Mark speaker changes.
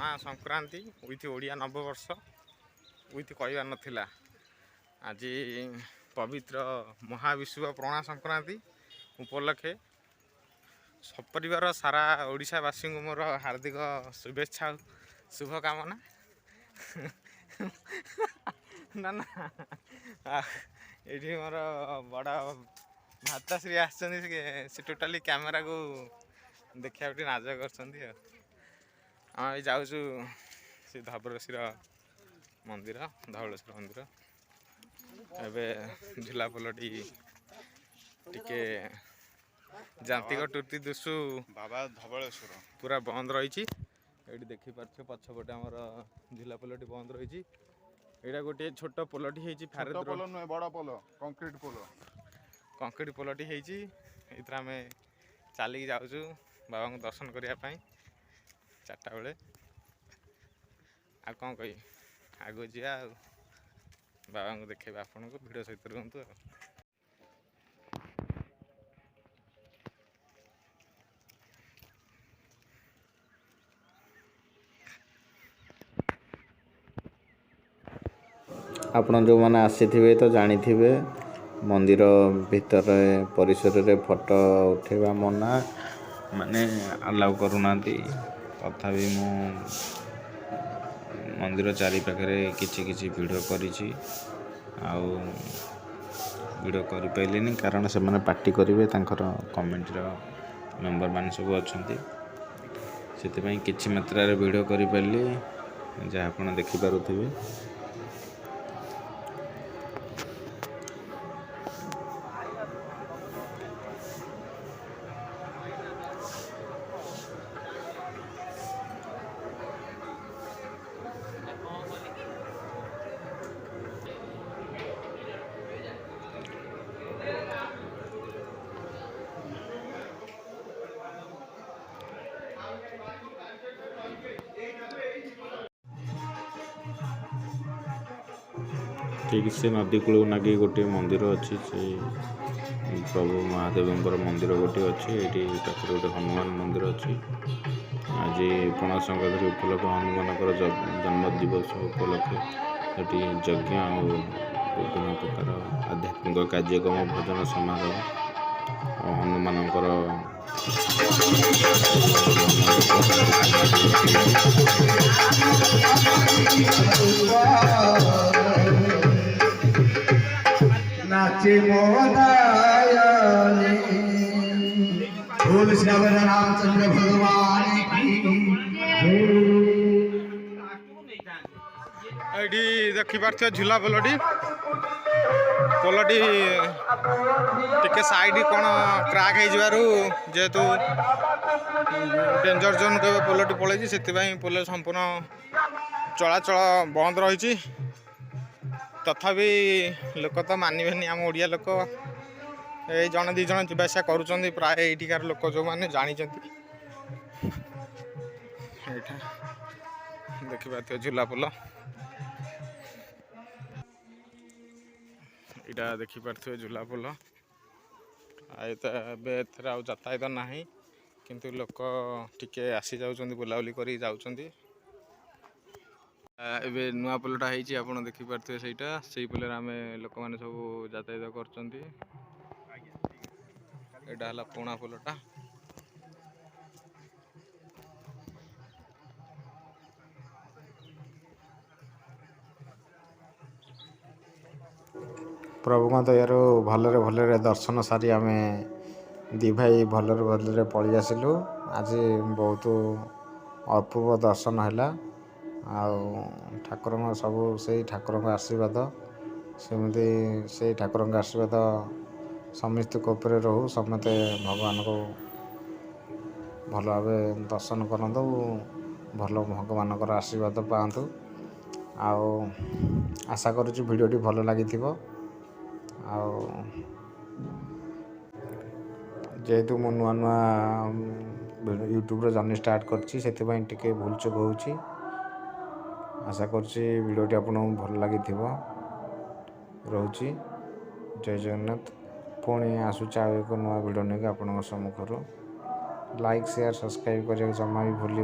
Speaker 1: पणा संक्रांति उइथ ओडिया नववर्ष उइथ कहबार नाला आज पवित्र महाविश्व पणा संक्रांति उपलक्षे सपरिवार सारा ओडिशावासी को मोर हार्दिक शुभेच्छा शुभकामना ना ना ये मोर बड़ भाताश्री आस टोटाली कैमेरा को देखा नाज कर आम जाऊँ से धवलेश्वर मंदिर धवलेश्वर मंदिर एवं झुलापोलटी टिके जांतिक टूर्ती दुसु
Speaker 2: बाबा धवलेश्वर
Speaker 1: पूरा बंद रही ये देखिपार पछपटे आमर झुलापोलटी बंद रही यहाँ गोटे छोट पोलटी है
Speaker 2: बड़ पोल
Speaker 1: कंक्रीट पोलटी है आम चलिक जाऊँ बाबा को दर्शन करने 4टा बेले आ कौन कही आगो जा बाबा को देखेबा आपन को वीडियो सहित रुहतु
Speaker 3: आपण जो मैंने आसीथिबे तो जानिथिबे मंदिर भीतर परिसर रे फोटो उठेबा मना माने अलाउ करूना तथापि मु मंदिर चारि पाखे किछि किछि वीडियो करिछि आउ वीडियो करि पैलेनी कारण से माने पार्टी करिवे तांकर कमेंट रो मेंबर मान सब अछंती सेते पई किछि मात्रा रे वीडियो करि पैली जे आपण देखि पारुथिबे ठीक से नदी कूल नागी गोटे मंदिर अच्छी से प्रभु महादेव मंदिर गोटे अच्छी ये गोटे हनुमान मंदिर अच्छी आज पणा संक्रांति उपलक्ष हनुमान जन्म दिवस उपलक्षे ये यज्ञ और विभिन्न प्रकार आध्यात्मिक कार्यक्रम भजन समारोह हनुमान
Speaker 4: नाचे मोदायनी बोल श्री रामचंद्र भगवान
Speaker 1: ये देखी पार्थ झूला पोलटी पोलटी टिके साइड कौन क्राक हो जेहेतु डेंजर जोन के पोलटी पलैची से पोल संपूर्ण चलाचल बंद रही तथापि लोक तो मानवेनि आम ओडिया लोक ये जन दी जन जावासा कर प्राय एठिकार लोक जो मैंने जानी देखिए झूला पोल यहाँ देखिपे झूला पोल एथर आ यातायात ना किंतु लोक टिके आसी जाऊँ बुलाबुली कर जाऊँ एबे नुआ पोलटा है आप देखिपे सहीटा से पोल आम लोक मैंने सब यातायात कर पुणा पोलटा
Speaker 3: प्रभु दयारू भलरे भलरे दर्शन सारी आम दी भाई भलरे भलरे पलि आसिलु आज बहुत अपूर्व दर्शन है ठाकुर सब से ठाकुर आशीर्वाद सेमती से ठाकुर आशीर्वाद समस्त कोपरे रहू समते भगवान को भल भाव दर्शन करूँ भल भगवान आशीर्वाद पातु आशा करुँच भिडियोटी भल लगी जेहेतु मु नुआ नुआ यूट्यूब जर्नी स्टार्ट करके भूल चुक हो आशा करुँच भिडियोटी आपको भल लगी रोची जय जगन्नाथ पुणी आसूँ आ एक नुआ भिडियो नहीं आप सम्मुखर लाइक शेयर सब्सक्राइब करने जमा भी भूलि।